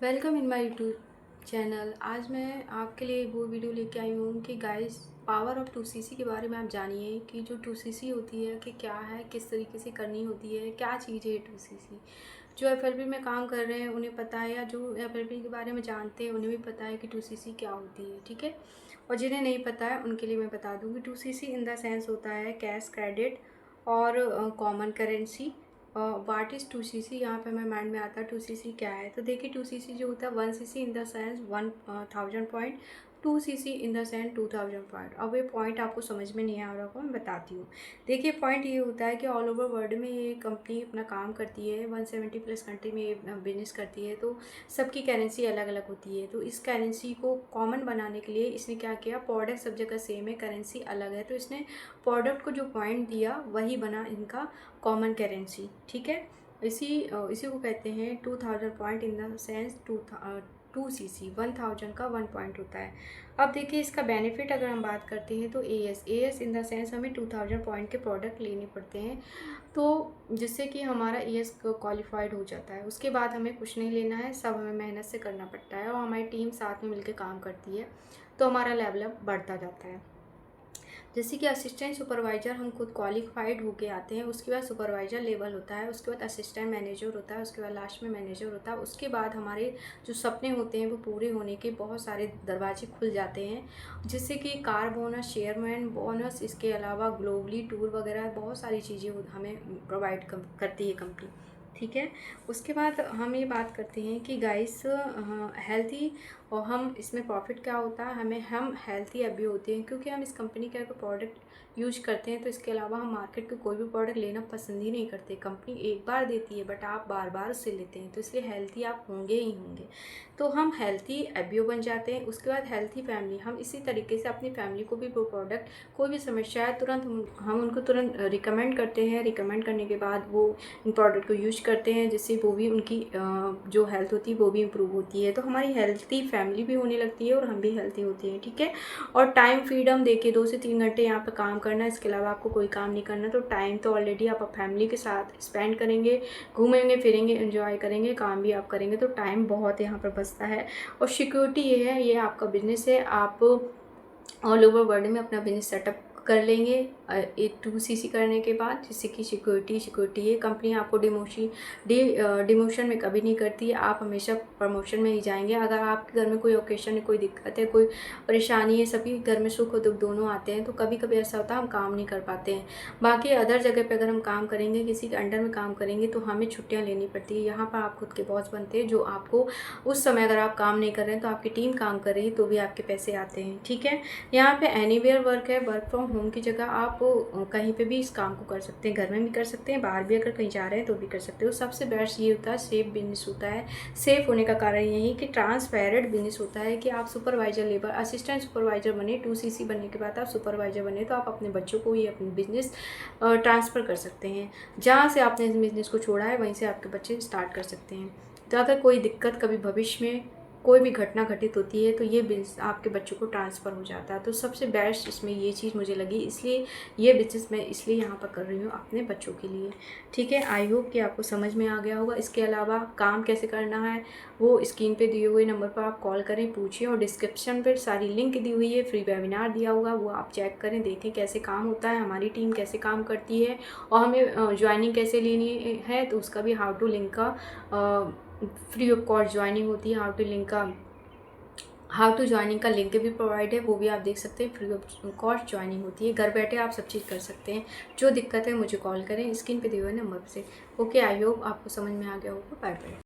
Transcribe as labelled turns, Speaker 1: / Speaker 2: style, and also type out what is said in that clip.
Speaker 1: Welcome in my YouTube channel. आज मैं आपके लिए वो वीडियो लेके आई हूँ कि गाइस पावर ऑफ 2cc के बारे में आप जानिए कि जो 2cc होती है कि क्या है, किस तरीके से करनी होती है, क्या चीज़ है 2cc। जो एफएलपी में काम कर रहे हैं उन्हें पता है, या जो एफएलपी के बारे में जानते हैं उन्हें भी पता है कि 2cc क्या होती है, ठीक है। और जिन्हें नहीं पता है उनके लिए मैं बता दूँ कि 2cc इन द सेंस होता है कैश, क्रेडिट और common currency. What is 2cc, यहाँ पे हमें माइंड में आता है 2cc क्या है। तो देखिए 2cc जो होता है 1cc in the sense 1000 point, 2cc in the sense 2000 point. अब ये पॉइंट आपको समझ में नहीं आ रहा होगा, मैं बताती हूँ। देखिए पॉइंट ये होता है कि ऑल ओवर वर्ल्ड में ये कंपनी अपना काम करती है, 170 प्लस कंट्री में ये बिजनेस करती है। तो सबकी करेंसी अलग अलग होती है। तो इस करेंसी को कॉमन बनाने के लिए इसने क्या किया, प्रोडक्ट सब जगह सेम है, करेंसी अलग है, तो इसने प्रोडक्ट को जो पॉइंट दिया वही बना इनका कॉमन करेंसी, ठीक है। इसी को कहते हैं 2000 point in the sense 2cc, 1000 का 1 पॉइंट होता है। अब देखिए इसका बेनिफिट अगर हम बात करते हैं तो एएस इन द सेंस हमें 2000 पॉइंट के प्रोडक्ट लेने पड़ते हैं, तो जिससे कि हमारा एएस क्वालिफाइड हो जाता है। उसके बाद हमें कुछ नहीं लेना है, सब हमें मेहनत से करना पड़ता है और हमारी टीम साथ में मिलकर काम करती है, तो हमारा लेवल अप बढ़ता जाता है। जैसे कि असिस्टेंट सुपरवाइज़र हम खुद क्वालिफाइड होके आते हैं, उसके बाद सुपरवाइज़र लेवल होता है, उसके बाद असिस्टेंट मैनेजर होता है, उसके बाद लास्ट में मैनेजर होता है। उसके बाद हमारे जो सपने होते हैं वो पूरे होने के बहुत सारे दरवाजे खुल जाते हैं, जिससे कि कार बोनस, शेयरमैन बोनस, इसके अलावा ग्लोबली टूर वगैरह बहुत सारी चीज़ें हमें प्रोवाइड करती है कंपनी, ठीक है। उसके बाद हम ये बात करते हैं कि गाइस हेल्थी, और हम इसमें प्रॉफिट क्या होता है, हम हेल्थी अभी होते हैं क्योंकि हम इस कंपनी का प्रोडक्ट यूज करते हैं। तो इसके अलावा हम मार्केट के कोई भी प्रोडक्ट लेना पसंद ही नहीं करते। कंपनी एक बार देती है बट आप बार बार उससे लेते हैं, तो इसलिए हेल्थी आप होंगे ही होंगे। तो हम हेल्थी एबियो बन जाते हैं। उसके बाद हेल्थी फैमिली, हम इसी तरीके से अपनी फैमिली को भी वो प्रोडक्ट, कोई भी समस्या है तुरंत हम उनको तुरंत रिकमेंड करते हैं। रिकमेंड करने के बाद वो इन प्रोडक्ट को यूज करते हैं, जिससे वो भी उनकी जो हेल्थ होती है वो भी इम्प्रूव होती है। तो हमारी हेल्थी फैमिली भी होने लगती है और हम भी हेल्थी होते हैं, ठीक है। और टाइम फ्रीडम देखिए, 2 से 3 घंटे यहाँ पर काम करना है, इसके अलावा आपको कोई काम नहीं करना। तो टाइम तो ऑलरेडी आप फैमिली के साथ स्पेंड करेंगे, घूमेंगे फिरेंगे, एंजॉय करेंगे, काम भी आप करेंगे, तो टाइम बहुत यहाँ पर बचता है। और सिक्योरिटी ये है, ये आपका बिजनेस है, आप ऑल ओवर वर्ल्ड में अपना बिजनेस सेटअप कर लेंगे एक 2cc करने के बाद, जिससे कि सिक्योरिटी है। कंपनी आपको डिमोशन में कभी नहीं करती है, आप हमेशा प्रमोशन में ही जाएंगे। अगर आपके घर में कोई ओकेशन है, कोई दिक्कत है, कोई परेशानी है, सभी घर में सुख और दुख दोनों आते हैं, तो कभी कभी ऐसा होता है हम काम नहीं कर पाते हैं। बाकी अदर जगह पे अगर हम काम करेंगे, किसी के अंडर में काम करेंगे, तो हमें छुट्टियाँ लेनी पड़ती है। यहाँ पर आप खुद के बॉस बनते हैं, जो आपको उस समय अगर आप काम नहीं कर रहे हैं तो आपकी टीम काम कर रही है तो भी आपके पैसे आते हैं, ठीक है। यहाँ पे एनीवेयर वर्क है, वर्क फ्रॉम होम की जगह आप कहीं पे भी इस काम को कर सकते हैं, घर में भी कर सकते हैं, बाहर भी अगर कहीं जा रहे हैं तो भी कर सकते हो। सबसे बेस्ट ये होता है सेफ बिजनेस होता है। सेफ होने का कारण यही कि ट्रांसपेरेंट बिजनेस होता है कि आप सुपरवाइजर लेबर, असिस्टेंट सुपरवाइजर बने, 2cc बनने के बाद आप सुपरवाइजर बने, तो आप अपने बच्चों को ही अपनी बिजनेस ट्रांसफ़र कर सकते हैं। जहाँ से आपने इस बिजनेस को छोड़ा है वहीं से आपके बच्चे स्टार्ट कर सकते हैं। तो अगर कोई दिक्कत कभी भविष्य में कोई भी घटना घटित होती है तो ये बिजनेस आपके बच्चों को ट्रांसफ़र हो जाता है। तो सबसे बेस्ट इसमें ये चीज़ मुझे लगी, इसलिए ये बिजनेस मैं इसलिए यहाँ पर कर रही हूँ अपने बच्चों के लिए, ठीक है। आई होप कि आपको समझ में आ गया होगा। इसके अलावा काम कैसे करना है वो स्क्रीन पे दिए हुए नंबर पर आप कॉल करें, पूछिए, और डिस्क्रिप्शन पर सारी लिंक दी हुई है, फ्री वेबिनार दिया होगा, वो आप चेक करें, देखें कैसे काम होता है, हमारी टीम कैसे काम करती है, और हमें ज्वाइनिंग कैसे लेनी है, तो उसका भी हाउ टू लिंक का फ्री ऑफ कॉस्ट ज्वाइनिंग होती है। हाउ टू ज्वाइनिंग का लिंक भी प्रोवाइड है, वो भी आप देख सकते हैं, फ्री ऑफ कॉस्ट ज्वाइनिंग होती है। घर बैठे आप सब चीज़ कर सकते हैं। जो दिक्कत है मुझे कॉल करें स्क्रीन पे दिए हुए नंबर से। ओके, आई होप आपको समझ में आ गया होगा। Bye bye.